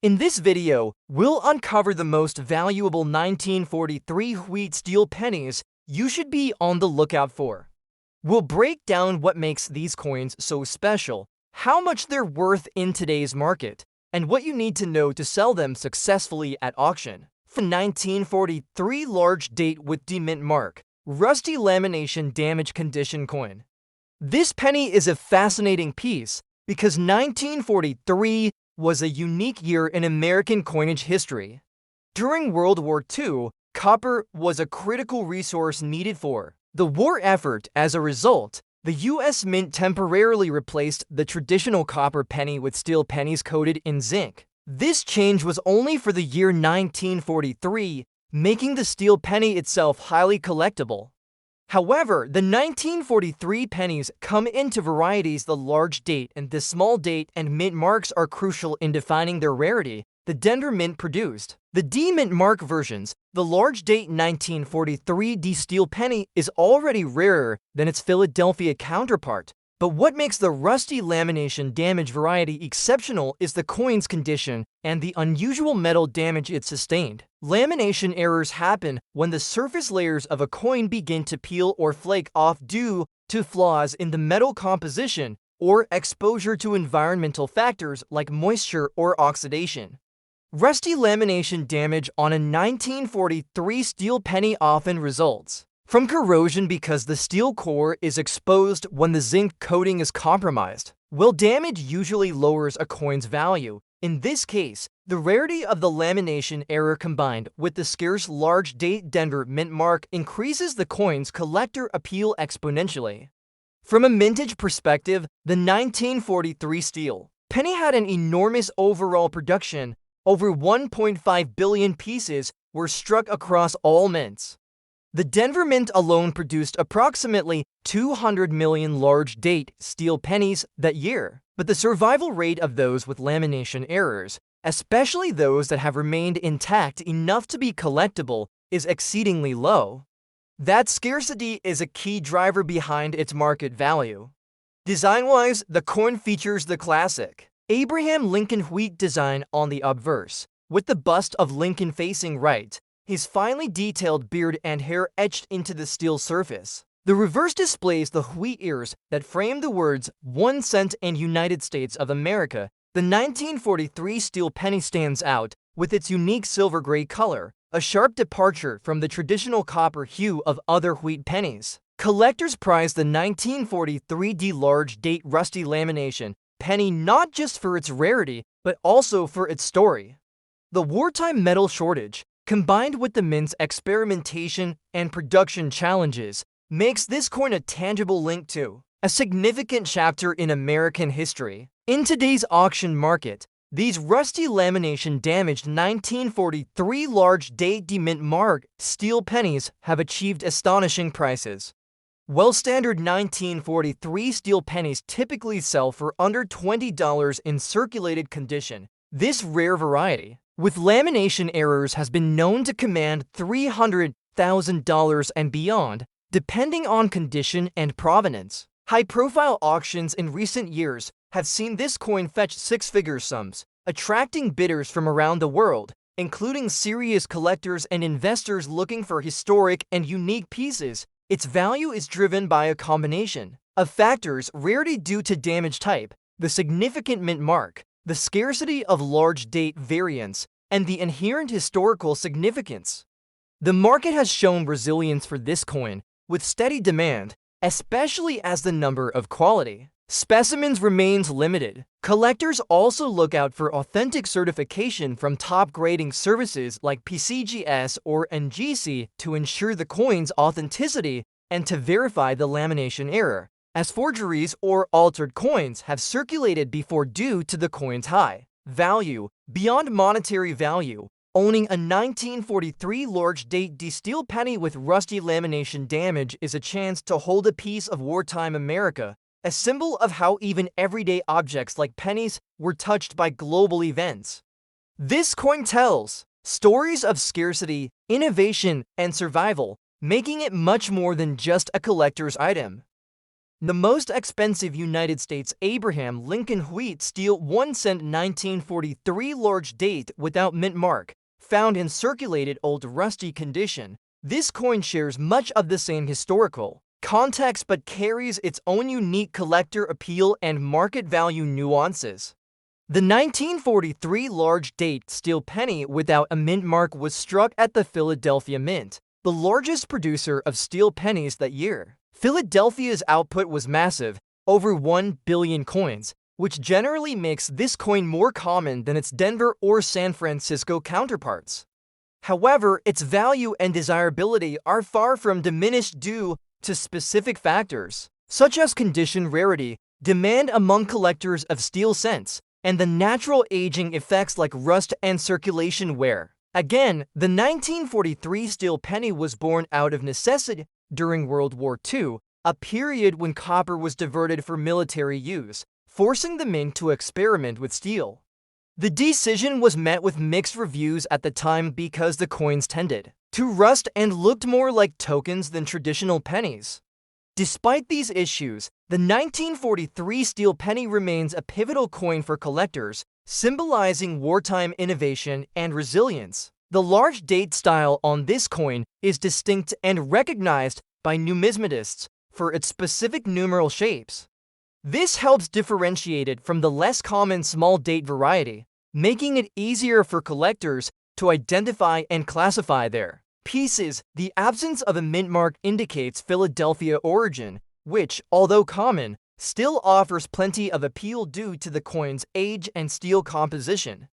In this video, we'll uncover the most valuable 1943 wheat steel pennies you should be on the lookout for. We'll break down what makes these coins so special, how much they're worth in today's market, and what you need to know to sell them successfully at auction. The 1943 large date with demint mark, rusty lamination damage condition coin. This penny is a fascinating piece because 1943 was a unique year in American coinage history. During World War II, copper was a critical resource needed for the war effort. As a result, the U.S. Mint temporarily replaced the traditional copper penny with steel pennies coated in zinc. This change was only for the year 1943, making the steel penny itself highly collectible. However, the 1943 pennies come into varieties. The large date and the small date and mint marks are crucial in defining their rarity. The Denver Mint produced the D-mint mark versions. The large date 1943 D steel penny is already rarer than its Philadelphia counterpart. But what makes the rusty lamination damage variety exceptional is the coin's condition and the unusual metal damage it sustained. Lamination errors happen when the surface layers of a coin begin to peel or flake off due to flaws in the metal composition or exposure to environmental factors like moisture or oxidation. Rusty lamination damage on a 1943 steel penny often results from corrosion because the steel core is exposed when the zinc coating is compromised. While damage usually lowers a coin's value, in this case, the rarity of the lamination error combined with the scarce large date Denver Mint mark increases the coin's collector appeal exponentially. From a mintage perspective, the 1943 steel penny had an enormous overall production. Over 1.5 billion pieces were struck across all mints. The Denver Mint alone produced approximately 200 million large date steel pennies that year, but the survival rate of those with lamination errors, especially those that have remained intact enough to be collectible, is exceedingly low. That scarcity is a key driver behind its market value. Design-wise, the coin features the classic Abraham Lincoln wheat design on the obverse, with the bust of Lincoln facing right, his finely detailed beard and hair etched into the steel surface. The reverse displays the wheat ears that frame the words 1 cent and United States of America. The 1943 steel penny stands out with its unique silver-gray color, a sharp departure from the traditional copper hue of other wheat pennies. Collectors prize the 1943 D large date rusty lamination penny not just for its rarity, but also for its story. The wartime metal shortage, combined with the mint's experimentation and production challenges, makes this coin a tangible link to a significant chapter in American history. In today's auction market, these rusty lamination damaged 1943 large date demint mark steel pennies have achieved astonishing prices. While standard 1943 steel pennies typically sell for under $20 in circulated condition, this rare variety with lamination errors has been known to command $300,000 and beyond, depending on condition and provenance. High-profile auctions in recent years have seen this coin fetch six-figure sums, attracting bidders from around the world, including serious collectors and investors looking for historic and unique pieces. Its value is driven by a combination of factors: rarity due to damage type, the significant mint mark, the scarcity of large date variants, and the inherent historical significance. The market has shown resilience for this coin, with steady demand, especially as the number of quality specimens remains limited. Collectors also look out for authentic certification from top grading services like PCGS or NGC to ensure the coin's authenticity and to verify the lamination error, as forgeries or altered coins have circulated before due to the coin's high value. Beyond monetary value, owning a 1943 large date D steel penny with rusty lamination damage is a chance to hold a piece of wartime America, a symbol of how even everyday objects like pennies were touched by global events. This coin tells stories of scarcity, innovation, and survival, making it much more than just a collector's item. The most expensive United States Abraham Lincoln Wheat Steel 1 cent 1943 large date without mint mark, found in circulated old rusty condition. This coin shares much of the same historical context but carries its own unique collector appeal and market value nuances. The 1943 large date steel penny without a mint mark was struck at the Philadelphia Mint, the largest producer of steel pennies that year. Philadelphia's output was massive, over 1 billion coins, which generally makes this coin more common than its Denver or San Francisco counterparts. However, its value and desirability are far from diminished due to specific factors, such as condition rarity, demand among collectors of steel cents, and the natural aging effects like rust and circulation wear. Again, the 1943 steel penny was born out of necessity during World War II, a period when copper was diverted for military use, forcing the mint to experiment with steel. The decision was met with mixed reviews at the time because the coins tended to rust and looked more like tokens than traditional pennies. Despite these issues, the 1943 steel penny remains a pivotal coin for collectors, symbolizing wartime innovation and resilience. The large date style on this coin is distinct and recognized by numismatists for its specific numeral shapes. This helps differentiate it from the less common small date variety, making it easier for collectors to identify and classify their pieces. The absence of a mint mark indicates Philadelphia origin, which, although common, still offers plenty of appeal due to the coin's age and steel composition.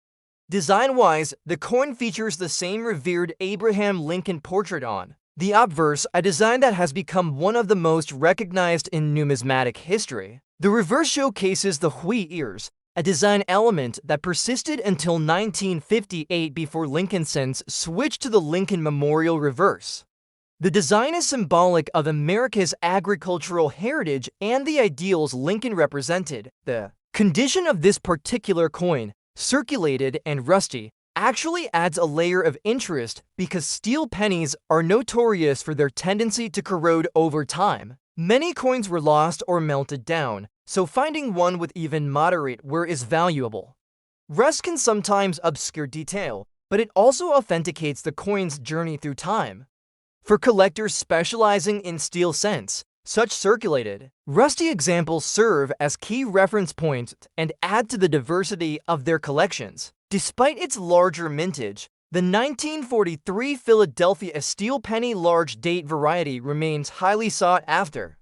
Design-wise, the coin features the same revered Abraham Lincoln portrait on the obverse, a design that has become one of the most recognized in numismatic history. The reverse showcases the wheat ears, a design element that persisted until 1958 before Lincoln cents switched to the Lincoln Memorial reverse. The design is symbolic of America's agricultural heritage and the ideals Lincoln represented. The condition of this particular coin, circulated and rusty, actually adds a layer of interest because steel pennies are notorious for their tendency to corrode over time. Many coins were lost or melted down, so finding one with even moderate wear is valuable. Rust can sometimes obscure detail, but it also authenticates the coin's journey through time. For collectors specializing in steel cents, such circulated, rusty examples serve as key reference points and add to the diversity of their collections. Despite its larger mintage, the 1943 Philadelphia steel penny large date variety remains highly sought after.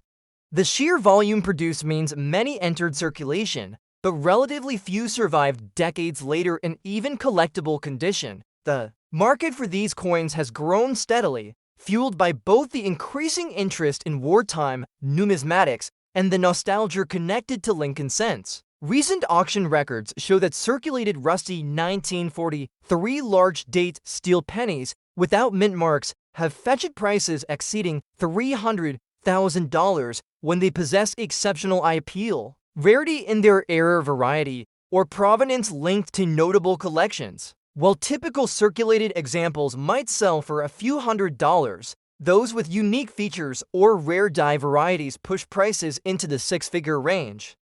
The sheer volume produced means many entered circulation, but relatively few survived decades later in even collectible condition. The market for these coins has grown steadily, fueled by both the increasing interest in wartime numismatics and the nostalgia connected to Lincoln cents. Recent auction records show that circulated rusty 1943 large date steel pennies without mint marks have fetched prices exceeding $300,000 when they possess exceptional appeal, rarity in their era variety, or provenance linked to notable collections. While typical circulated examples might sell for a few $100s, those with unique features or rare die varieties push prices into the six-figure range.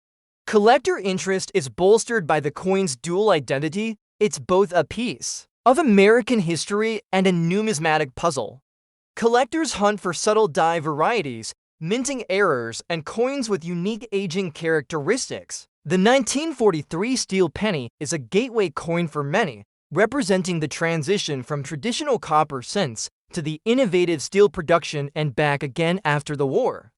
Collector interest is bolstered by the coin's dual identity. It's both a piece of American history and a numismatic puzzle. Collectors hunt for subtle die varieties, minting errors, and coins with unique aging characteristics. The 1943 steel penny is a gateway coin for many, representing the transition from traditional copper cents to the innovative steel production and back again after the war.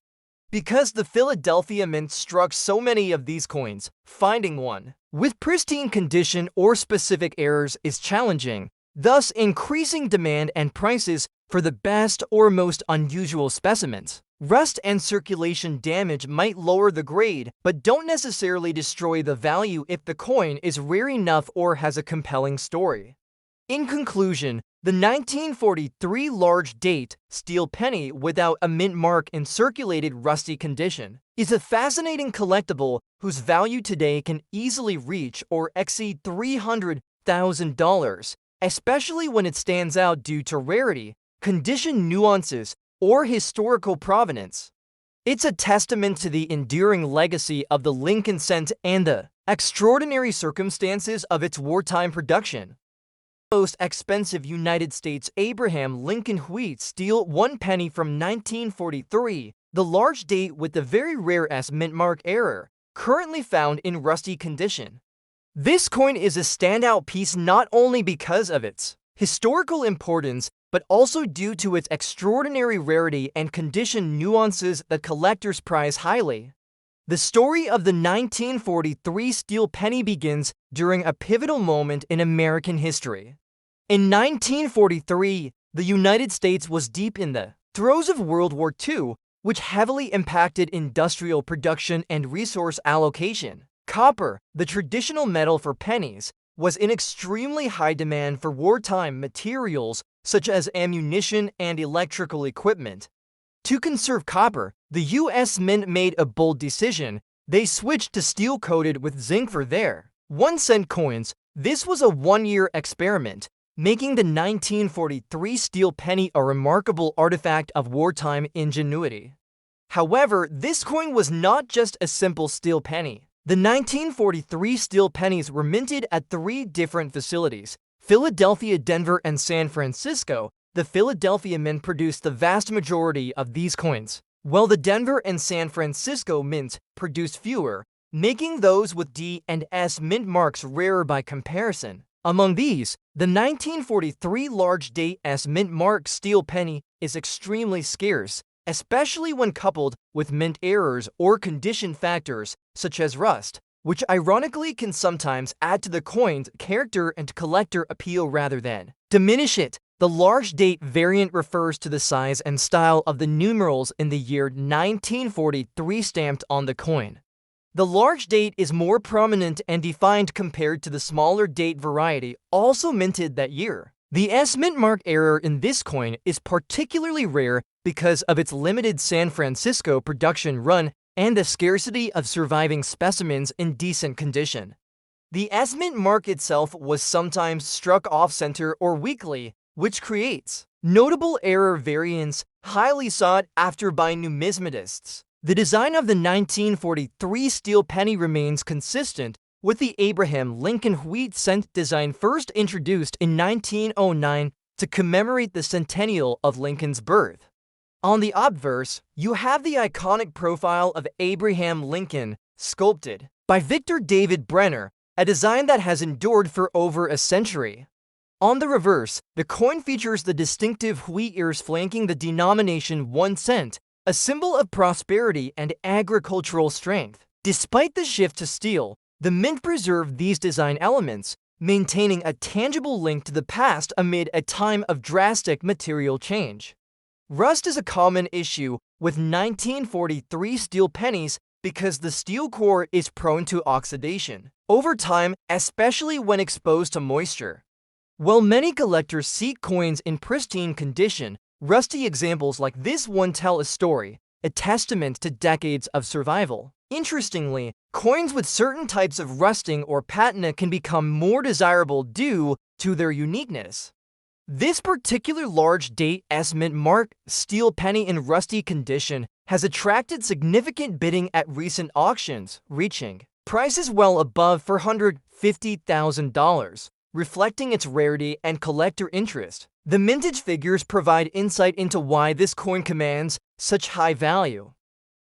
Because the Philadelphia Mint struck so many of these coins, finding one with pristine condition or specific errors is challenging, thus increasing demand and prices for the best or most unusual specimens. Rust and circulation damage might lower the grade, but don't necessarily destroy the value if the coin is rare enough or has a compelling story. In conclusion, the 1943 large date steel penny without a mint mark in circulated rusty condition is a fascinating collectible whose value today can easily reach or exceed $300,000, especially when it stands out due to rarity, condition nuances, or historical provenance. It's a testament to the enduring legacy of the Lincoln cent and the extraordinary circumstances of its wartime production. The most expensive United States Abraham Lincoln wheat steel 1 penny from 1943, the large date with the very rare S mint mark error, currently found in rusty condition. This coin is a standout piece not only because of its historical importance, but also due to its extraordinary rarity and condition nuances that collectors prize highly. The story of the 1943 steel penny begins during a pivotal moment in American history. In 1943, the United States was deep in the throes of World War II, which heavily impacted industrial production and resource allocation. Copper, the traditional metal for pennies, was in extremely high demand for wartime materials such as ammunition and electrical equipment. To conserve copper, the U.S. Mint made a bold decision. They switched to steel coated with zinc for their 1-cent coins. This was a one-year experiment, making the 1943 steel penny a remarkable artifact of wartime ingenuity. However, this coin was not just a simple steel penny. The 1943 steel pennies were minted at 3 different facilities: Philadelphia, Denver, and San Francisco. The Philadelphia Mint produced the vast majority of these coins, while the Denver and San Francisco Mints produced fewer, making those with D and S mint marks rarer by comparison. Among these, the 1943 large date S mint mark steel penny is extremely scarce, especially when coupled with mint errors or condition factors such as rust, which ironically can sometimes add to the coin's character and collector appeal rather than diminish it. The large date variant refers to the size and style of the numerals in the year 1943 stamped on the coin. The large date is more prominent and defined compared to the smaller date variety also minted that year. The S mint mark error in this coin is particularly rare because of its limited San Francisco production run and the scarcity of surviving specimens in decent condition. The S mint mark itself was sometimes struck off-center or weakly, which creates notable error variants highly sought after by numismatists. The design of the 1943 steel penny remains consistent with the Abraham Lincoln wheat cent design first introduced in 1909 to commemorate the centennial of Lincoln's birth. On the obverse, you have the iconic profile of Abraham Lincoln, sculpted by Victor David Brenner, a design that has endured for over a century. On the reverse, the coin features the distinctive wheat ears flanking the denomination 1 cent, a symbol of prosperity and agricultural strength. Despite the shift to steel, the mint preserved these design elements, maintaining a tangible link to the past amid a time of drastic material change. Rust is a common issue with 1943 steel pennies because the steel core is prone to oxidation over time, especially when exposed to moisture. While many collectors seek coins in pristine condition, rusty examples like this one tell a story, a testament to decades of survival. Interestingly, coins with certain types of rusting or patina can become more desirable due to their uniqueness. This particular large date S mint mark steel penny in rusty condition has attracted significant bidding at recent auctions, reaching prices well above $450,000. Reflecting its rarity and collector interest. The mintage figures provide insight into why this coin commands such high value.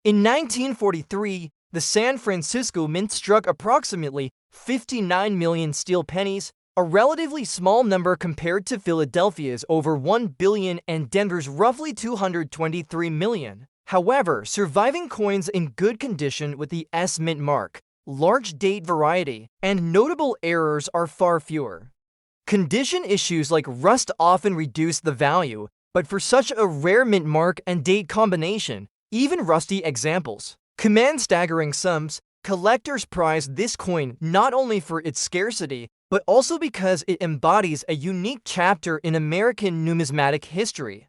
In 1943, the San Francisco Mint struck approximately 59 million steel pennies, a relatively small number compared to Philadelphia's over 1 billion and Denver's roughly 223 million. However, surviving coins in good condition with the S mint mark, large date variety, and notable errors are far fewer. Condition issues like rust often reduce the value, but for such a rare mint mark and date combination, even rusty examples command staggering sums. Collectors prize this coin not only for its scarcity, but also because it embodies a unique chapter in American numismatic history.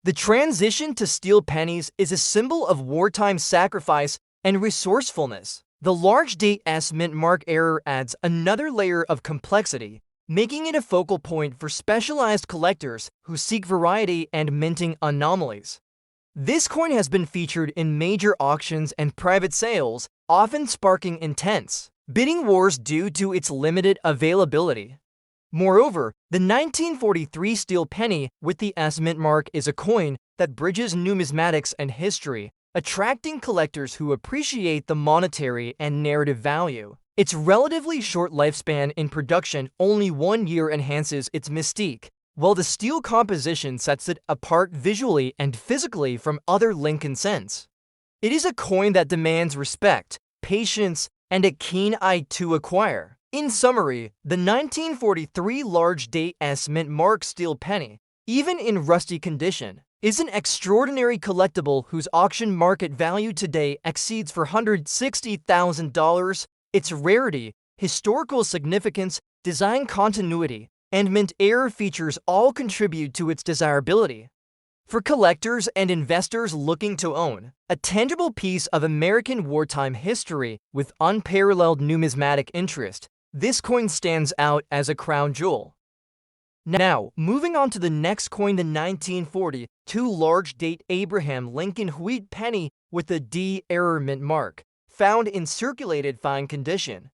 The transition to steel pennies is a symbol of wartime sacrifice and resourcefulness. The large date S mint mark error adds another layer of complexity, making it a focal point for specialized collectors who seek variety and minting anomalies. This coin has been featured in major auctions and private sales, often sparking intense bidding wars due to its limited availability. Moreover, the 1943 steel penny with the S mint mark is a coin that bridges numismatics and history, attracting collectors who appreciate the monetary and narrative value. Its relatively short lifespan in production, only 1 year, enhances its mystique, while the steel composition sets it apart visually and physically from other Lincoln cents. It is a coin that demands respect, patience, and a keen eye to acquire. In summary, the 1943 large date S mint mark steel penny, even in rusty condition, is an extraordinary collectible whose auction market value today exceeds $460,000. Its rarity, historical significance, design continuity, and mint era features all contribute to its desirability. For collectors and investors looking to own a tangible piece of American wartime history with unparalleled numismatic interest, this coin stands out as a crown jewel. Now, moving on to the next coin, the 1942 large date Abraham Lincoln wheat penny with the D error mint mark, found in circulated fine condition.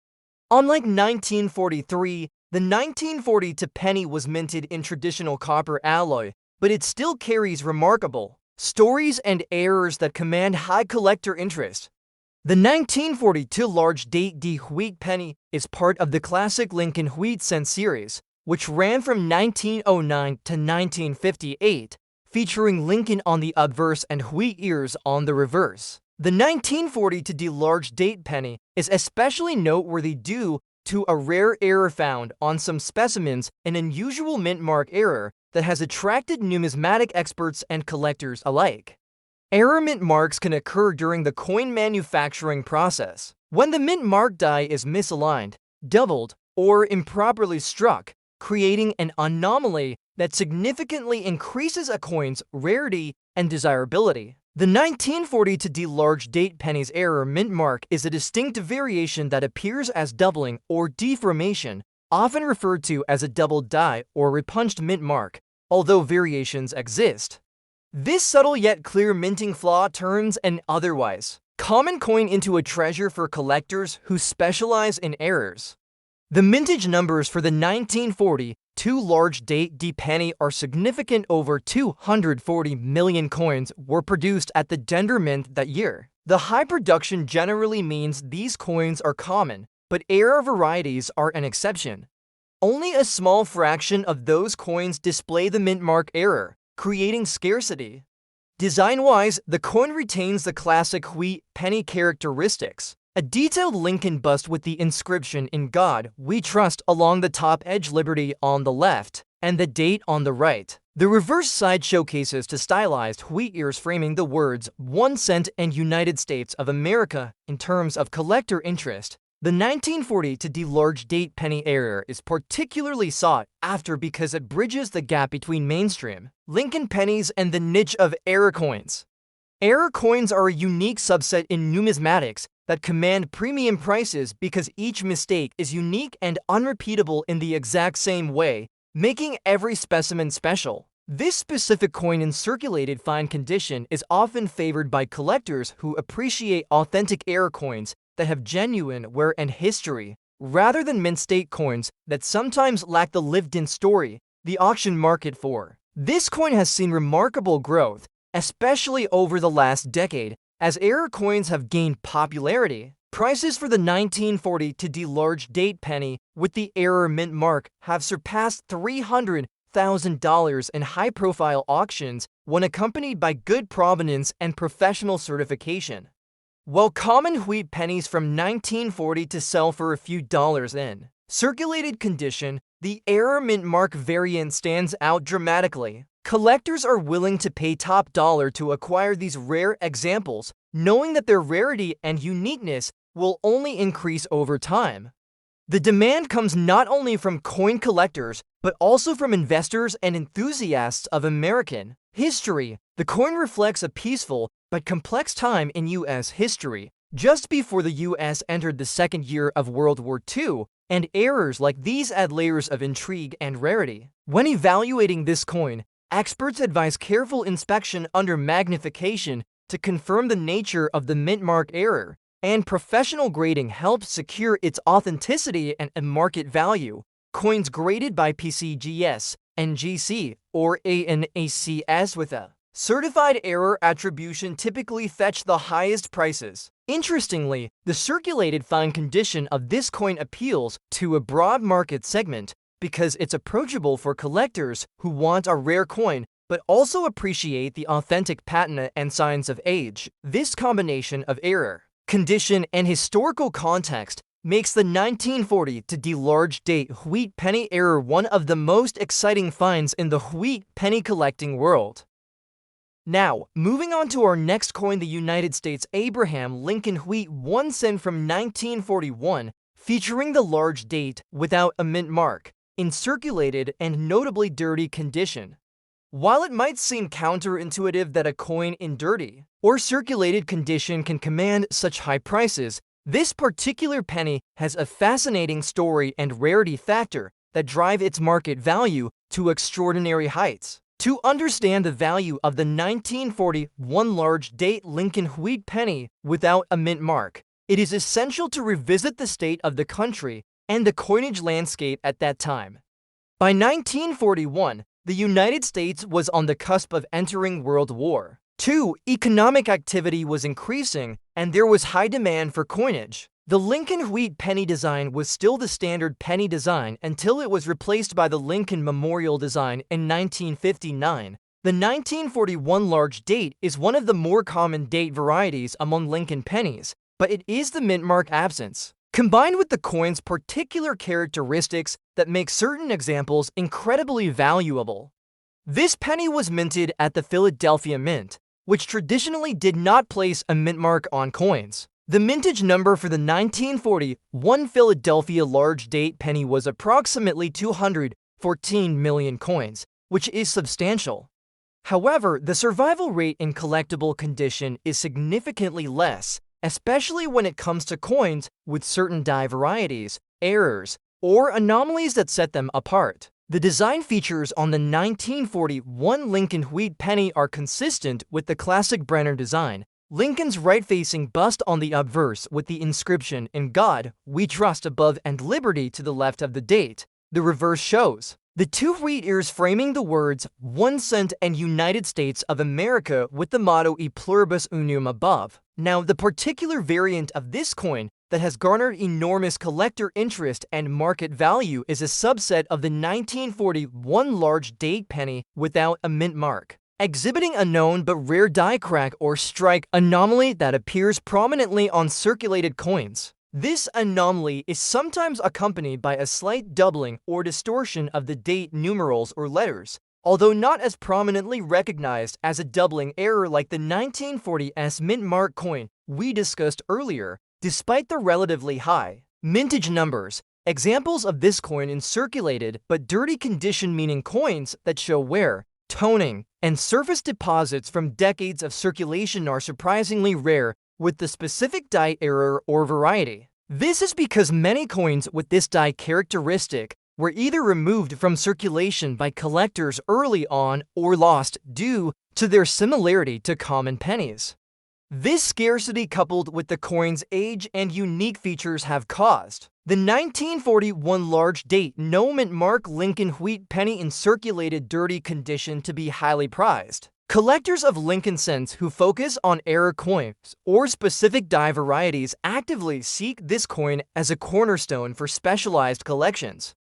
Unlike 1943, the 1942 penny was minted in traditional copper alloy, but it still carries remarkable stories and errors that command high collector interest. The 1942 large date D wheat penny is part of the classic Lincoln wheat cent series, which ran from 1909 to 1958, featuring Lincoln on the obverse and wheat ears on the reverse. The 1942 D large date penny is especially noteworthy due to a rare error found on some specimens, an unusual mint mark error that has attracted numismatic experts and collectors alike. Error mint marks can occur during the coin manufacturing process, when the mint mark die is misaligned, doubled, or improperly struck, creating an anomaly that significantly increases a coin's rarity and desirability. The 1942 D large date penny's error mint mark is a distinct variation that appears as doubling or deformation, often referred to as a double die or repunched mint mark, although variations exist. This subtle yet clear minting flaw turns an otherwise common coin into a treasure for collectors who specialize in errors. The mintage numbers for the 1942 large date D penny are significant. Over 240 million coins were produced at the Denver Mint that year. The high production generally means these coins are common, but error varieties are an exception. Only a small fraction of those coins display the mint mark error, creating scarcity. Design-wise, the coin retains the classic wheat penny characteristics. A detailed Lincoln bust with the inscription "In God We Trust" along the top edge, Liberty on the left, and the date on the right. The reverse side showcases two stylized wheat ears framing the words 1 cent and United States of America. In terms of collector interest, the 1942 D large date penny error is particularly sought after because it bridges the gap between mainstream Lincoln pennies and the niche of error coins. Error coins are a unique subset in numismatics that command premium prices because each mistake is unique and unrepeatable in the exact same way, making every specimen special. This specific coin in circulated fine condition is often favored by collectors who appreciate authentic error coins that have genuine wear and history, rather than mint state coins that sometimes lack the lived-in story the auction market for. This coin has seen remarkable growth, especially over the last decade, as error coins have gained popularity. Prices for the 1942 D large date penny with the error mint mark have surpassed $300,000 in high-profile auctions when accompanied by good provenance and professional certification. While common wheat pennies from 1940 to sell for a few dollars in circulated condition, the error mint mark variant stands out dramatically. Collectors are willing to pay top dollar to acquire these rare examples, knowing that their rarity and uniqueness will only increase over time. The demand comes not only from coin collectors, but also from investors and enthusiasts of American history. The coin reflects a peaceful but complex time in U.S. history, just before the U.S. entered the second year of World War II, and errors like these add layers of intrigue and rarity. When evaluating this coin, Experts advise careful inspection under magnification to confirm the nature of the mint mark error, and professional grading helps secure its authenticity and market value. Coins graded by PCGS, NGC, or ANACS with a certified error attribution typically fetch the highest prices. Interestingly, the circulated fine condition of this coin appeals to a broad market segment because it's approachable for collectors who want a rare coin but also appreciate the authentic patina and signs of age. This combination of error, condition, and historical context makes the 1940 to D large date wheat penny error one of the most exciting finds in the wheat penny collecting world. Now, moving on to our next coin, the United States Abraham Lincoln wheat 1 cent from 1941, featuring the large date without a mint mark, in circulated and notably dirty condition. While it might seem counterintuitive that a coin in dirty or circulated condition can command such high prices, this particular penny has a fascinating story and rarity factor that drive its market value to extraordinary heights. To understand the value of the 1941 large date Lincoln wheat penny without a mint mark, it is essential to revisit the state of the country and the coinage landscape at that time. By 1941, the United States was on the cusp of entering World War II. Economic activity was increasing, and there was high demand for coinage. The Lincoln wheat penny design was still the standard penny design until it was replaced by the Lincoln Memorial design in 1959. The 1941 large date is one of the more common date varieties among Lincoln pennies, but it is the mint mark absence, combined with the coin's particular characteristics that make certain examples incredibly valuable. This penny was minted at the Philadelphia Mint, which traditionally did not place a mint mark on coins. The mintage number for the 1941 Philadelphia large date penny was approximately 214 million coins, which is substantial. However, the survival rate in collectible condition is significantly less, especially when it comes to coins with certain die varieties, errors, or anomalies that set them apart. The design features on the 1941 Lincoln wheat penny are consistent with the classic Brenner design. Lincoln's right-facing bust on the obverse with the inscription, "In God We Trust" above and "Liberty" to the left of the date. The reverse shows the two wheat ears framing the words 1 cent and United States of America with the motto "E pluribus unum" above. Now, the particular variant of this coin that has garnered enormous collector interest and market value is a subset of the 1941 large date penny without a mint mark, exhibiting a known but rare die crack or strike anomaly that appears prominently on circulated coins. This anomaly is sometimes accompanied by a slight doubling or distortion of the date numerals or letters, although not as prominently recognized as a doubling error like the 1940s mint mark coin we discussed earlier. Despite the relatively high mintage numbers, examples of this coin in circulated but dirty condition, meaning coins that show wear, toning, and surface deposits from decades of circulation, are surprisingly rare with the specific die error or variety. This is because many coins with this die characteristic were either removed from circulation by collectors early on or lost due to their similarity to common pennies. This scarcity, coupled with the coin's age and unique features, have caused the 1941 large date no mint mark Lincoln wheat penny in circulated dirty condition to be highly prized. Collectors of Lincoln cents who focus on error coins or specific die varieties actively seek this coin as a cornerstone for specialized collections.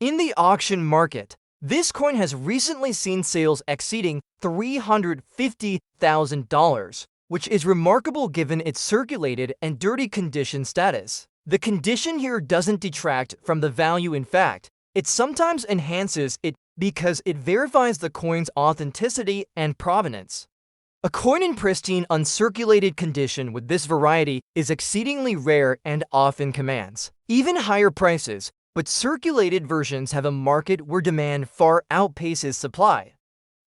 In the auction market, this coin has recently seen sales exceeding $350,000. Which is remarkable given its circulated and dirty condition status. The condition here doesn't detract from the value. In fact, it sometimes enhances it because it verifies the coin's authenticity and provenance. A coin in pristine uncirculated condition with this variety is exceedingly rare and often commands even higher prices, but circulated versions have a market where demand far outpaces supply.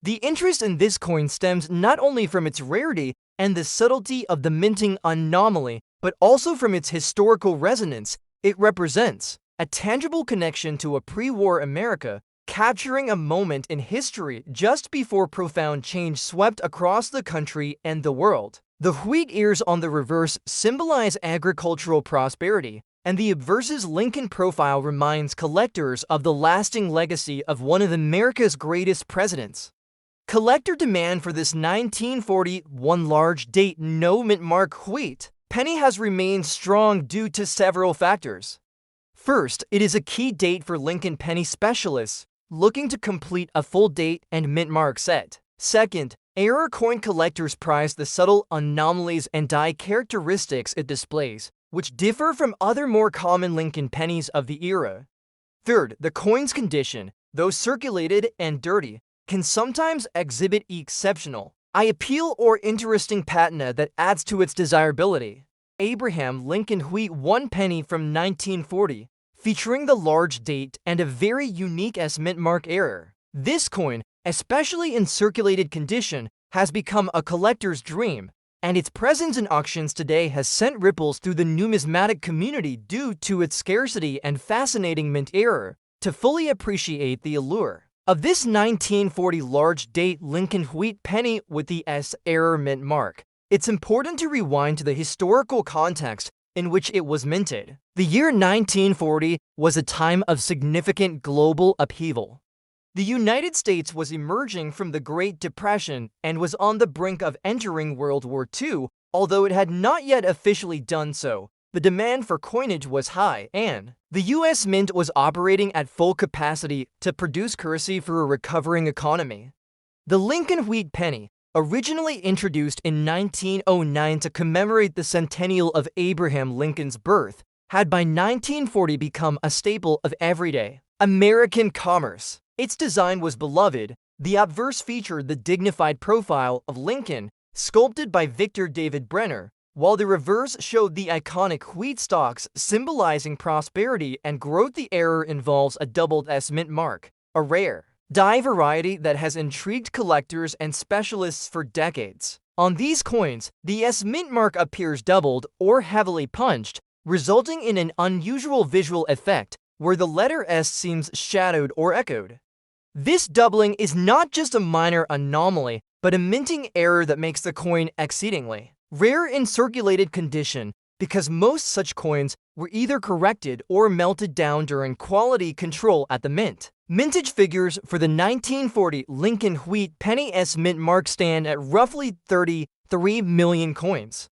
The interest in this coin stems not only from its rarity and the subtlety of the minting anomaly, but also from its historical resonance. It represents a tangible connection to a pre-war America capturing a moment in history just before profound change swept across the country and the world. The wheat ears on the reverse symbolize agricultural prosperity, and the obverse's Lincoln profile reminds collectors of the lasting legacy of one of America's greatest presidents. Collector demand for this 1941 large date no mint mark wheat penny has remained strong due to several factors. First, it is a key date for Lincoln penny specialists looking to complete a full date and mint mark set. Second, error coin collectors prize the subtle anomalies and die characteristics it displays, which differ from other more common Lincoln pennies of the era. Third, the coin's condition, though circulated and dirty, can sometimes exhibit exceptional, appeal or interesting patina that adds to its desirability. Abraham Lincoln wheat 1 penny from 1940, featuring the large date and a very unique mint mark error. This coin, especially in circulated condition, has become a collector's dream, and its presence in auctions today has sent ripples through the numismatic community due to its scarcity and fascinating mint error. To fully appreciate the allure of this 1940 large date Lincoln wheat penny with the S error mint mark, it's important to rewind to the historical context in which it was minted. The year 1940 was a time of significant global upheaval. The United States was emerging from the Great Depression and was on the brink of entering World War II, although it had not yet officially done so. The demand for coinage was high, and the U.S. Mint was operating at full capacity to produce currency for a recovering economy. The Lincoln wheat penny, originally introduced in 1909 to commemorate the centennial of Abraham Lincoln's birth, had by 1940 become a staple of everyday American commerce. Its design was beloved. The obverse featured the dignified profile of Lincoln, sculpted by Victor David Brenner, while the reverse showed the iconic wheat stalks symbolizing prosperity and growth. The error involves a doubled S mint mark, a rare die variety that has intrigued collectors and specialists for decades. On these coins, the S mint mark appears doubled or heavily punched, resulting in an unusual visual effect where the letter S seems shadowed or echoed. This doubling is not just a minor anomaly, but a minting error that makes the coin exceedingly rare in circulated condition, because most such coins were either corrected or melted down during quality control at the mint. Mintage figures for the 1940 Lincoln wheat penny S mint mark stand at roughly 33 million coins.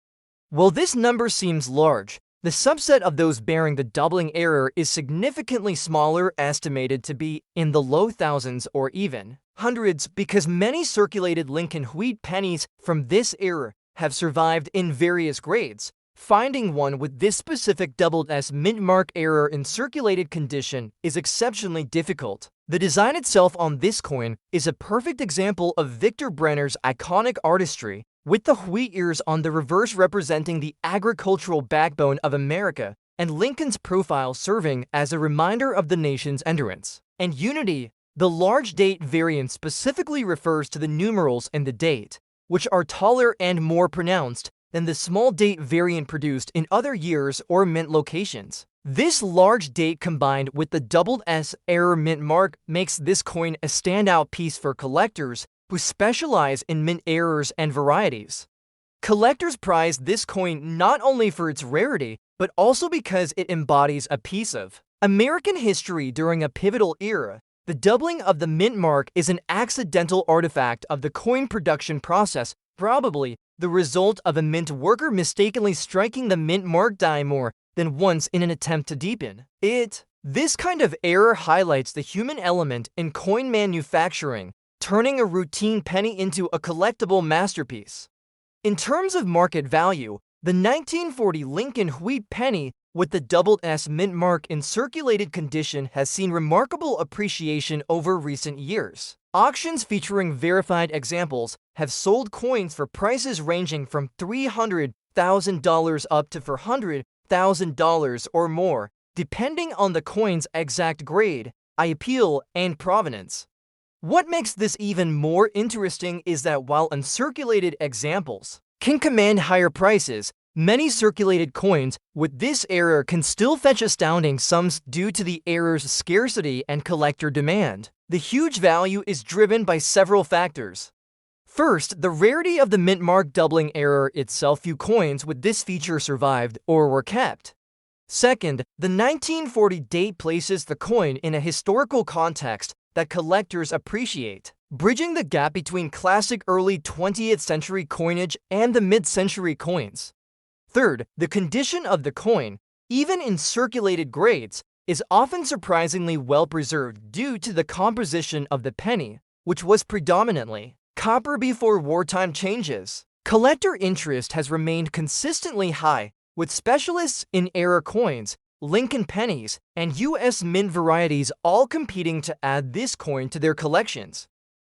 While this number seems large, the subset of those bearing the doubling error is significantly smaller, estimated to be in the low thousands or even hundreds, because many circulated Lincoln wheat pennies from this era have survived in various grades. Finding one with this specific doubled S mint mark error in circulated condition is exceptionally difficult. The design itself on this coin is a perfect example of Victor Brenner's iconic artistry, with the wheat ears on the reverse representing the agricultural backbone of America, and Lincoln's profile serving as a reminder of the nation's endurance and unity. The large date variant specifically refers to the numerals in the date, which are taller and more pronounced than the small date variant produced in other years or mint locations. This large date combined with the doubled S error mint mark makes this coin a standout piece for collectors who specialize in mint errors and varieties. Collectors prize this coin not only for its rarity, but also because it embodies a piece of American history during a pivotal era. The doubling of the mint mark is an accidental artifact of the coin production process, probably the result of a mint worker mistakenly striking the mint mark die more than once in an attempt to deepen it. This kind of error highlights the human element in coin manufacturing, turning a routine penny into a collectible masterpiece. In terms of market value, the 1940 Lincoln wheat penny with the doubled S mint mark in circulated condition has seen remarkable appreciation over recent years. Auctions featuring verified examples have sold coins for prices ranging from $300,000 up to $400,000 or more, depending on the coin's exact grade, appeal, and provenance. What makes this even more interesting is that while uncirculated examples can command higher prices, many circulated coins with this error can still fetch astounding sums due to the error's scarcity and collector demand. The huge value is driven by several factors. First, the rarity of the mint mark doubling error itself. Few coins with this feature survived or were kept. Second, the 1940 date places the coin in a historical context that collectors appreciate, bridging the gap between classic early 20th century coinage and the mid-century coins. Third, the condition of the coin, even in circulated grades, is often surprisingly well preserved due to the composition of the penny, which was predominantly copper before wartime changes. Collector interest has remained consistently high, with specialists in era coins, Lincoln pennies, and U.S. mint varieties all competing to add this coin to their collections.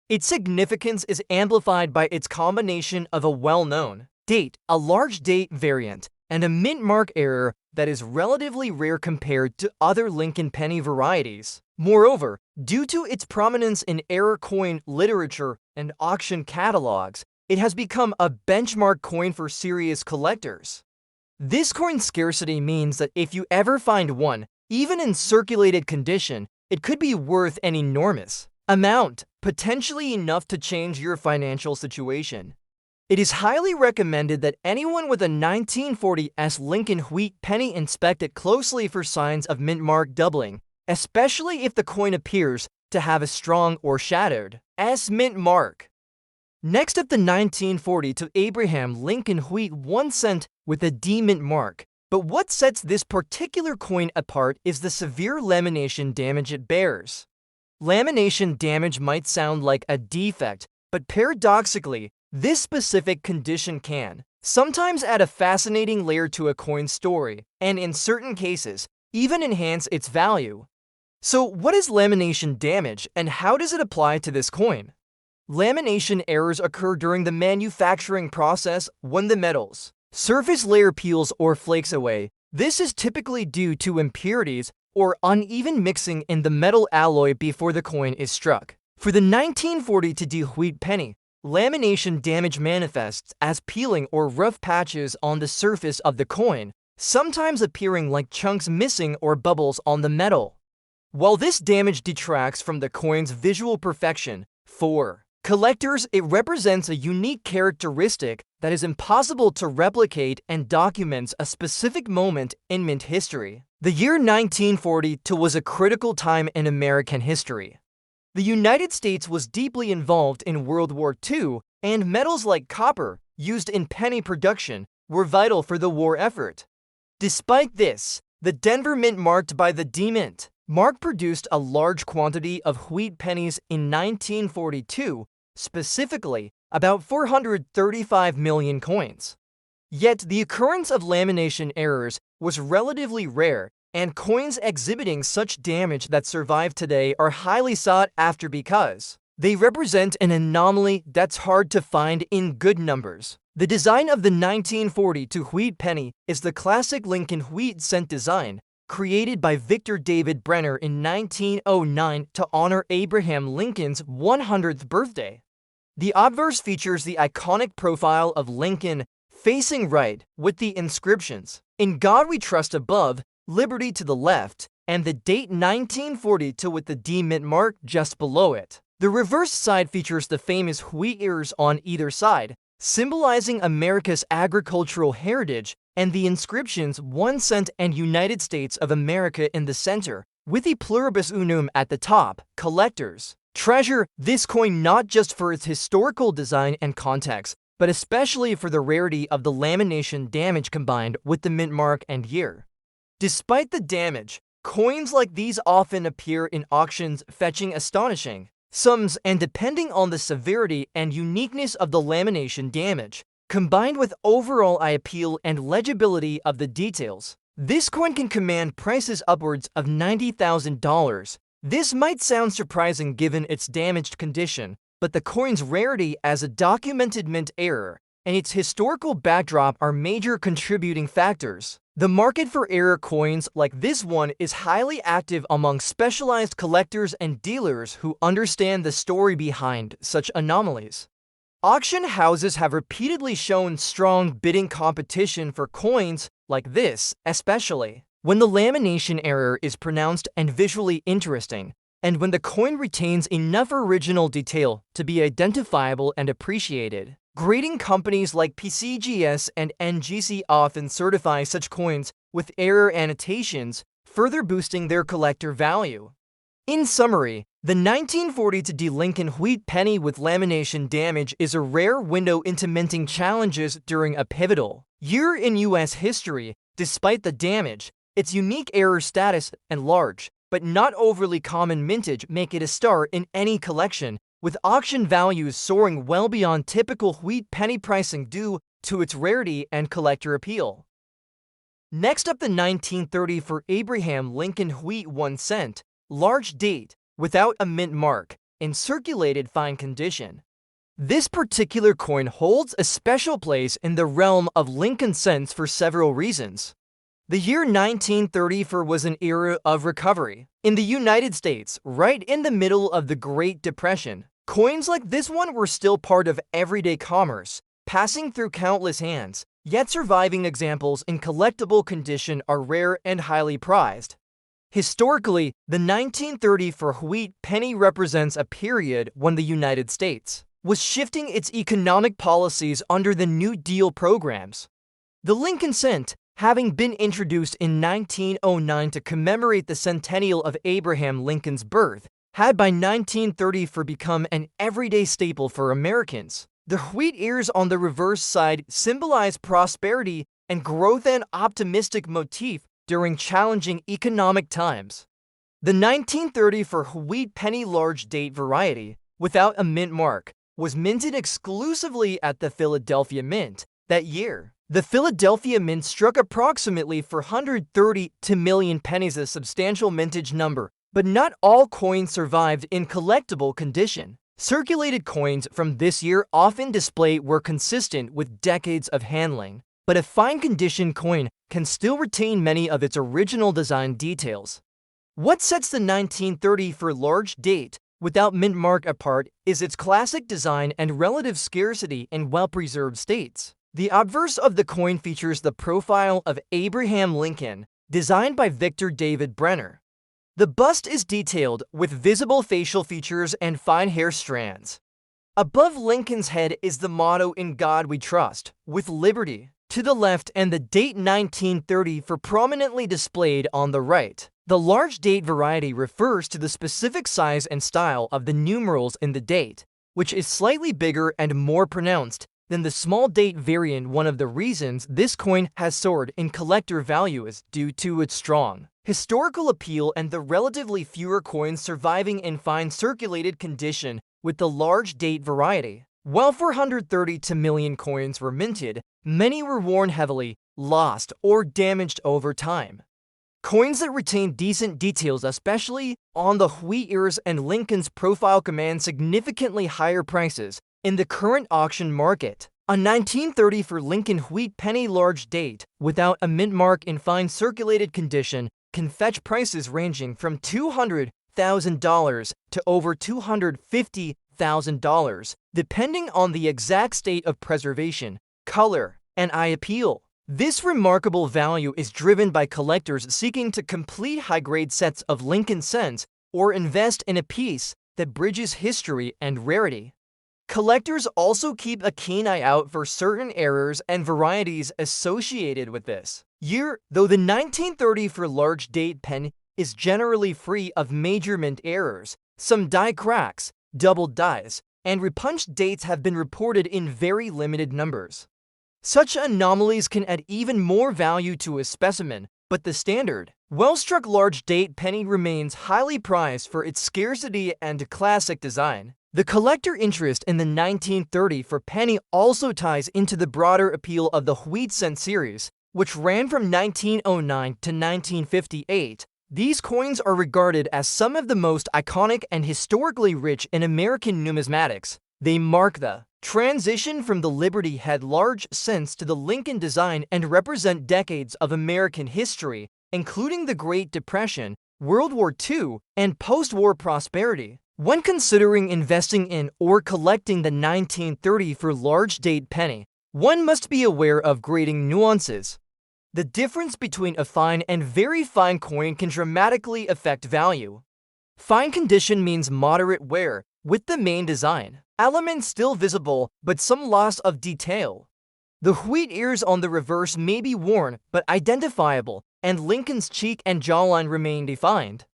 Its significance is amplified by its combination of a well-known date, a large date variant, and a mint mark error that is relatively rare compared to other Lincoln penny varieties. Moreover, due to its prominence in error coin literature and auction catalogs, it has become a benchmark coin for serious collectors. This coin's scarcity means that if you ever find one, even in circulated condition, it could be worth an enormous amount, potentially enough to change your financial situation. It is highly recommended that anyone with a 1940s Lincoln wheat penny inspect it closely for signs of mint mark doubling, especially if the coin appears to have a strong or shadowed S mint mark. Next up, the 1940 to Abraham Lincoln wheat 1 cent with a D mint mark. But what sets this particular coin apart is the severe lamination damage it bears. Lamination damage might sound like a defect, but paradoxically, this specific condition can sometimes add a fascinating layer to a coin's story, and in certain cases, even enhance its value. So what is lamination damage, and how does it apply to this coin? Lamination errors occur during the manufacturing process when the metal's surface layer peels or flakes away. This is typically due to impurities or uneven mixing in the metal alloy before the coin is struck. For the 1940 to D wheat penny, lamination damage manifests as peeling or rough patches on the surface of the coin, sometimes appearing like chunks missing or bubbles on the metal. While this damage detracts from the coin's visual perfection, for collectors, it represents a unique characteristic that is impossible to replicate and documents a specific moment in mint history. The year 1942 was a critical time in American history. The United States was deeply involved in World War II, and metals like copper, used in penny production, were vital for the war effort. Despite this, the Denver Mint marked by the D Mint mark produced a large quantity of wheat pennies in 1942, specifically about 435 million coins. Yet the occurrence of lamination errors was relatively rare, and coins exhibiting such damage that survive today are highly sought after because they represent an anomaly that's hard to find in good numbers. The design of the 1940 to wheat penny is the classic Lincoln wheat cent design, created by Victor David Brenner in 1909 to honor Abraham Lincoln's 100th birthday. The obverse features the iconic profile of Lincoln facing right with the inscriptions, "In God We Trust" above, "Liberty" to the left, and the date 1942 with the D Mint mark just below it. The reverse side features the famous wheat ears on either side, symbolizing America's agricultural heritage, and the inscriptions 1 cent and United States of America in the center, with the pluribus unum at the top. Collectors treasure this coin not just for its historical design and context, but especially for the rarity of the lamination damage combined with the mint mark and year. Despite the damage, coins like these often appear in auctions fetching astonishing sums, and depending on the severity and uniqueness of the lamination damage, combined with overall eye appeal and legibility of the details, this coin can command prices upwards of $90,000. This might sound surprising given its damaged condition, but the coin's rarity as a documented mint error and its historical backdrop are major contributing factors. The market for error coins like this one is highly active among specialized collectors and dealers who understand the story behind such anomalies. Auction houses have repeatedly shown strong bidding competition for coins like this, especially when the lamination error is pronounced and visually interesting. and when the coin retains enough original detail to be identifiable and appreciated. Grading companies like PCGS and NGC often certify such coins with error annotations, further boosting their collector value. In summary, the 1940 D Lincoln wheat penny with lamination damage is a rare window into minting challenges during a pivotal year in U.S. history. Despite the damage, its unique error status and large, but not overly common mintage make it a star in any collection, with auction values soaring well beyond typical wheat penny pricing due to its rarity and collector appeal. Next up, the 1930 for Abraham Lincoln wheat 1 cent, large date, without a mint mark, in circulated fine condition. This particular coin holds a special place in the realm of Lincoln cents for several reasons. The year 1930 was an era of recovery. In the United States, right in the middle of the Great Depression, coins like this one were still part of everyday commerce, passing through countless hands, yet surviving examples in collectible condition are rare and highly prized. Historically, the 1930 for wheat penny represents a period when the United States was shifting its economic policies under the New Deal programs. The Lincoln cent, having been introduced in 1909 to commemorate the centennial of Abraham Lincoln's birth, had by 1930 become an everyday staple for Americans. The wheat ears on the reverse side symbolize prosperity and growth, an optimistic motif during challenging economic times. The 1930 for wheat penny large date variety, without a mint mark, was minted exclusively at the Philadelphia Mint that year. The Philadelphia Mint struck approximately 432 million pennies, a substantial mintage number, but not all coins survived in collectible condition. Circulated coins from this year often were consistent with decades of handling, but a fine condition coin can still retain many of its original design details. What sets the 1930 for large date without mint mark apart is its classic design and relative scarcity in well-preserved states. The obverse of the coin features the profile of Abraham Lincoln, designed by Victor David Brenner. The bust is detailed with visible facial features and fine hair strands. Above Lincoln's head is the motto "In God We Trust," with liberty to the left and the date 1930 prominently displayed on the right. The large date variety refers to the specific size and style of the numerals in the date, which is slightly bigger and more pronounced than the small date variant. One of the reasons this coin has soared in collector value is due to its strong historical appeal and the relatively fewer coins surviving in fine circulated condition with the large date variety. While 432 million coins were minted, many were worn heavily, lost, or damaged over time. Coins that retain decent details, especially on the wheat ears and Lincoln's profile, command significantly higher prices in the current auction market. A 1930 for Lincoln wheat penny large date without a mint mark in fine circulated condition can fetch prices ranging from $200,000 to over $250,000, depending on the exact state of preservation, color, and eye appeal. This remarkable value is driven by collectors seeking to complete high-grade sets of Lincoln cents or invest in a piece that bridges history and rarity. Collectors also keep a keen eye out for certain errors and varieties associated with this year, though the 1930 for large date pen is generally free of major mint errors. Some die cracks, doubled dies, and repunched dates have been reported in very limited numbers. Such anomalies can add even more value to a specimen, but the standard, well-struck large date penny remains highly prized for its scarcity and classic design. The collector interest in the 1930 for penny also ties into the broader appeal of the wheat cent series, which ran from 1909 to 1958. These coins are regarded as some of the most iconic and historically rich in American numismatics. They mark the transition from the Liberty Head large cents to the Lincoln design and represent decades of American history, including the Great Depression, World War II, and post-war prosperity. When considering investing in or collecting the 1930 for large date penny, one must be aware of grading nuances. The difference between a fine and very fine coin can dramatically affect value. Fine condition means moderate wear, with the main design elements still visible but some loss of detail. The wheat ears on the reverse may be worn but identifiable, and Lincoln's cheek and jawline remain defined.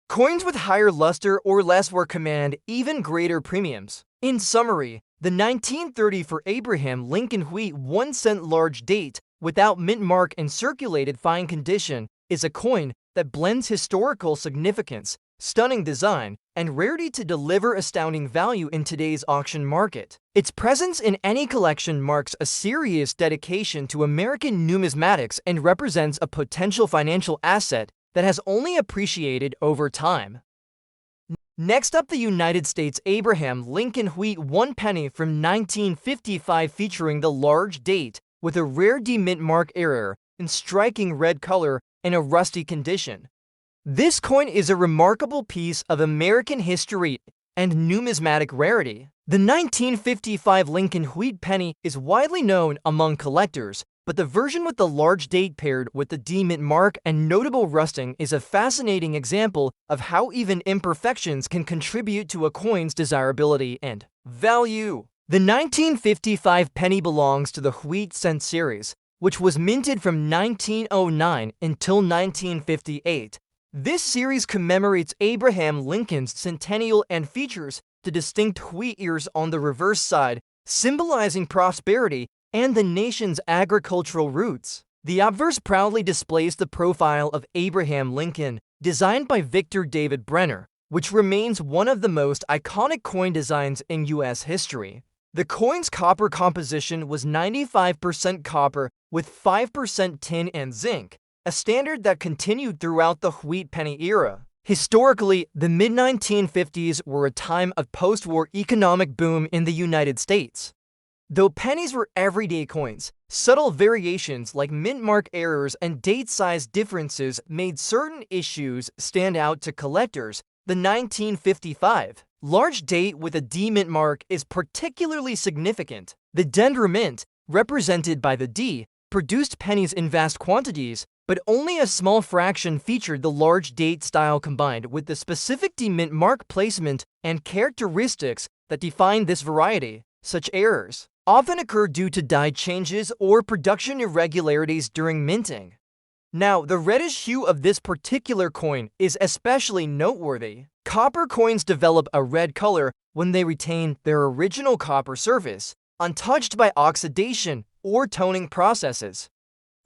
Coins with higher luster or less wear command even greater premiums. In summary, the 1930 for Abraham Lincoln wheat 1-cent large date without mint mark and circulated fine condition is a coin that blends historical significance, stunning design, and rarity to deliver astounding value in today's auction market. Its presence in any collection marks a serious dedication to American numismatics and represents a potential financial asset that has only appreciated over time. Next up, the United States Abraham Lincoln wheat 1 penny from 1955 featuring the large date with a rare demint mark error in striking red color and a rusty condition. This coin is a remarkable piece of American history and numismatic rarity. The 1955 Lincoln wheat penny is widely known among collectors, but the version with the large date paired with the demint mark and notable rusting is a fascinating example of how even imperfections can contribute to a coin's desirability and value. The 1955 penny belongs to the wheat cent series, which was minted from 1909 until 1958. This series commemorates Abraham Lincoln's centennial and features the distinct wheat ears on the reverse side, symbolizing prosperity and the nation's agricultural roots. The obverse proudly displays the profile of Abraham Lincoln, designed by Victor David Brenner, which remains one of the most iconic coin designs in U.S. history. The coin's copper composition was 95% copper with 5% tin and zinc, a standard that continued throughout the wheat penny era. Historically, the mid-1950s were a time of post-war economic boom in the United States. Though pennies were everyday coins, subtle variations like mint mark errors and date size differences made certain issues stand out to collectors. The 1955 large date with a D-mint mark is particularly significant. The Denver Mint, represented by the D, produced pennies in vast quantities, but only a small fraction featured the large date style combined with the specific D-mint mark placement and characteristics that define this variety. Such errors often occur due to die changes or production irregularities during minting. Now, the reddish hue of this particular coin is especially noteworthy. Copper coins develop a red color when they retain their original copper surface, untouched by oxidation or toning processes.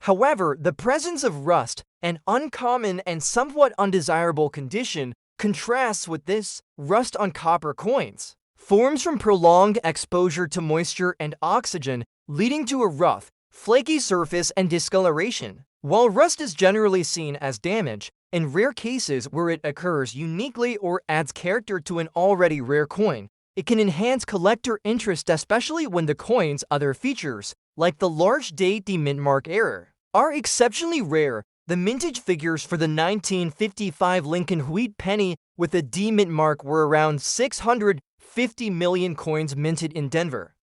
However, the presence of rust, an uncommon and somewhat undesirable condition, contrasts with this. Rust on copper coins forms from prolonged exposure to moisture and oxygen, leading to a rough, flaky surface and discoloration. While rust is generally seen as damage, in rare cases where it occurs uniquely or adds character to an already rare coin, it can enhance collector interest, especially when the coin's other features, like the large date demint mark error, are exceptionally rare. The mintage figures for the 1955 Lincoln wheat penny with a demint mark were around 650 million coins minted in Denver.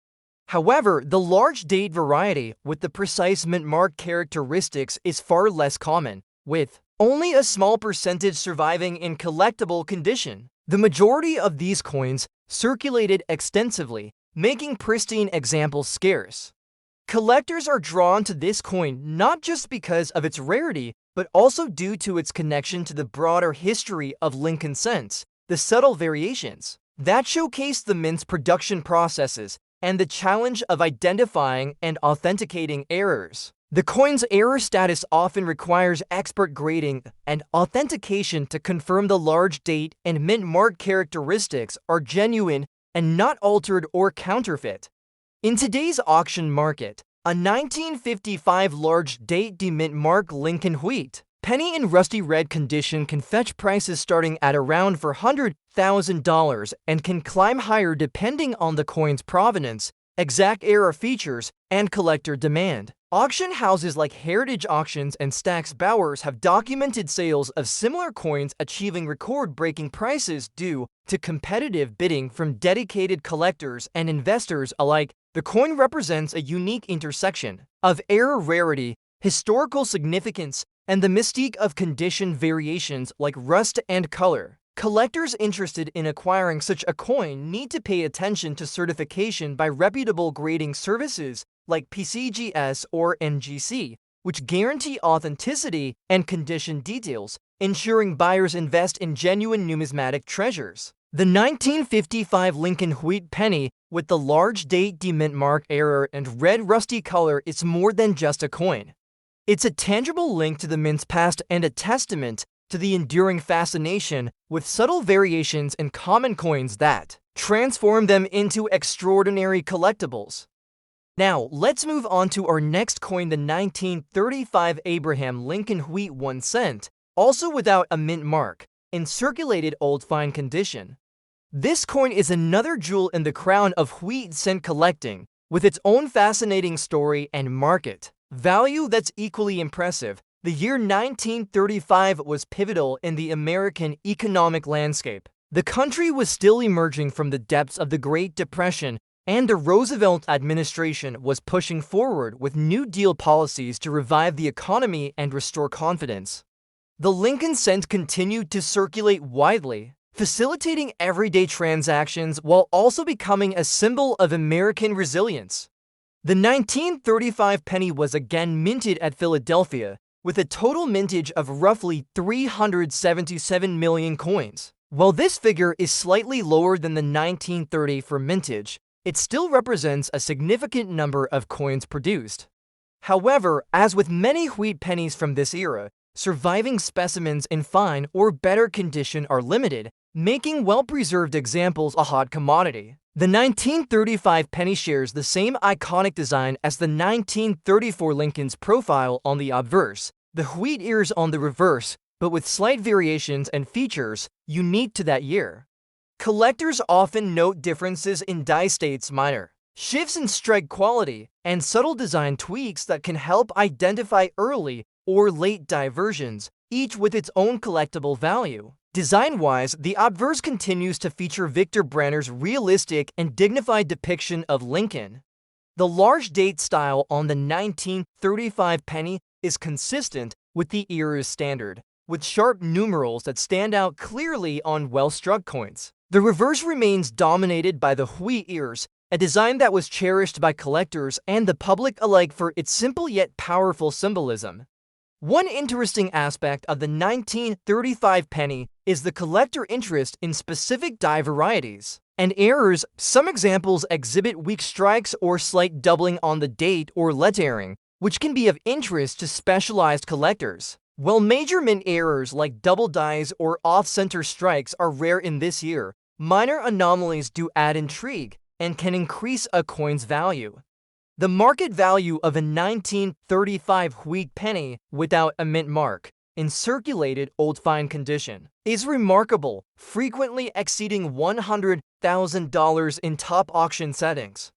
However, the large date variety with the precise mint mark characteristics is far less common, with only a small percentage surviving in collectible condition. The majority of these coins circulated extensively, making pristine examples scarce. Collectors are drawn to this coin not just because of its rarity, but also due to its connection to the broader history of Lincoln cents, the subtle variations that showcase the mint's production processes, and the challenge of identifying and authenticating errors. The coin's error status often requires expert grading and authentication to confirm the large date and mint mark characteristics are genuine and not altered or counterfeit. In today's auction market, a 1955 large date demint mark Lincoln wheat penny in rusty red condition can fetch prices starting at around $400,000 and can climb higher depending on the coin's provenance, exact era features, and collector demand. Auction houses like Heritage Auctions and Stack's Bowers have documented sales of similar coins achieving record-breaking prices due to competitive bidding from dedicated collectors and investors alike. The coin represents a unique intersection of era rarity, historical significance, and the mystique of condition variations like rust and color. Collectors interested in acquiring such a coin need to pay attention to certification by reputable grading services like PCGS or NGC, which guarantee authenticity and condition details, ensuring buyers invest in genuine numismatic treasures. The 1955 Lincoln wheat penny with the large date demint mark error and red rusty color is more than just a coin. It's a tangible link to the mint's past and a testament to the enduring fascination with subtle variations in common coins that transform them into extraordinary collectibles. Now, let's move on to our next coin, the 1935 Abraham Lincoln wheat 1 cent, also without a mint mark, in circulated old fine condition. This coin is another jewel in the crown of wheat cent collecting, with its own fascinating story and market value that's equally impressive. The year 1935 was pivotal in the American economic landscape. The country was still emerging from the depths of the Great Depression, and the Roosevelt administration was pushing forward with New Deal policies to revive the economy and restore confidence. The Lincoln cent continued to circulate widely, facilitating everyday transactions while also becoming a symbol of American resilience. The 1935 penny was again minted at Philadelphia, with a total mintage of roughly 377 million coins. While this figure is slightly lower than the 1930 for mintage, it still represents a significant number of coins produced. However, as with many wheat pennies from this era, surviving specimens in fine or better condition are limited, making well-preserved examples a hot commodity. The 1935 penny shares the same iconic design as the 1934 Lincoln's profile on the obverse, the wheat ears on the reverse, but with slight variations and features unique to that year. Collectors often note differences in die states minor, shifts in strike quality, and subtle design tweaks that can help identify early or late die versions, each with its own collectible value. Design-wise, the obverse continues to feature Victor Brenner's realistic and dignified depiction of Lincoln. The large date style on the 1935 penny is consistent with the era's standard, with sharp numerals that stand out clearly on well-struck coins. The reverse remains dominated by the wheat ears, a design that was cherished by collectors and the public alike for its simple yet powerful symbolism. One interesting aspect of the 1935 penny is the collector interest in specific die varieties and errors. Some examples exhibit weak strikes or slight doubling on the date or lettering, which can be of interest to specialized collectors. While major mint errors like double dies or off-center strikes are rare in this year, minor anomalies do add intrigue and can increase a coin's value. The market value of a 1935 wheat penny without a mint mark, in circulated old fine condition, is remarkable, frequently exceeding $100,000 in top auction settings.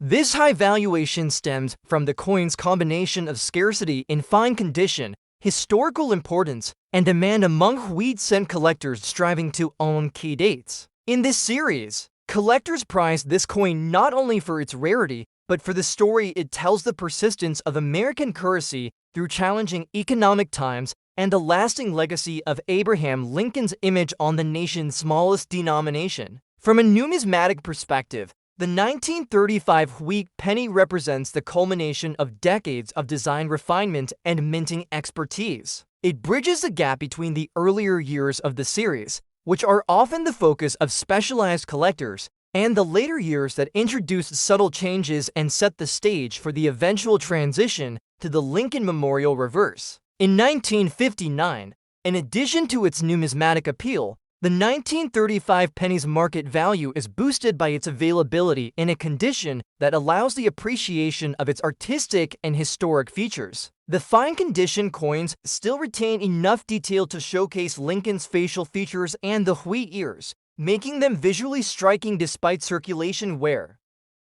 This high valuation stems from the coin's combination of scarcity in fine condition, historical importance, and demand among wheat cent collectors striving to own key dates. In this series, collectors prize this coin not only for its rarity, but for the story it tells, the persistence of American currency through challenging economic times, and the lasting legacy of Abraham Lincoln's image on the nation's smallest denomination. From a numismatic perspective, the 1935 wheat penny represents the culmination of decades of design refinement and minting expertise. It bridges the gap between the earlier years of the series, which are often the focus of specialized collectors, and the later years that introduced subtle changes and set the stage for the eventual transition to the Lincoln Memorial reverse. In 1959, in addition to its numismatic appeal, the 1935 penny's market value is boosted by its availability in a condition that allows the appreciation of its artistic and historic features. The fine condition coins still retain enough detail to showcase Lincoln's facial features and the wheat ears, making them visually striking despite circulation wear.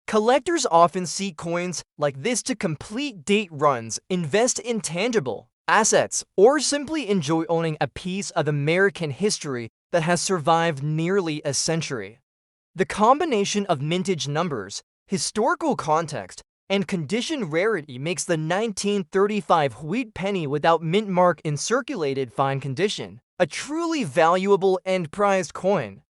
Collectors often seek coins like this to complete date runs, invest in tangible assets, or simply enjoy owning a piece of American history that has survived nearly a century. The combination of mintage numbers, historical context, and condition rarity makes the 1935 wheat penny without mint mark in circulated fine condition A truly valuable and prized coin.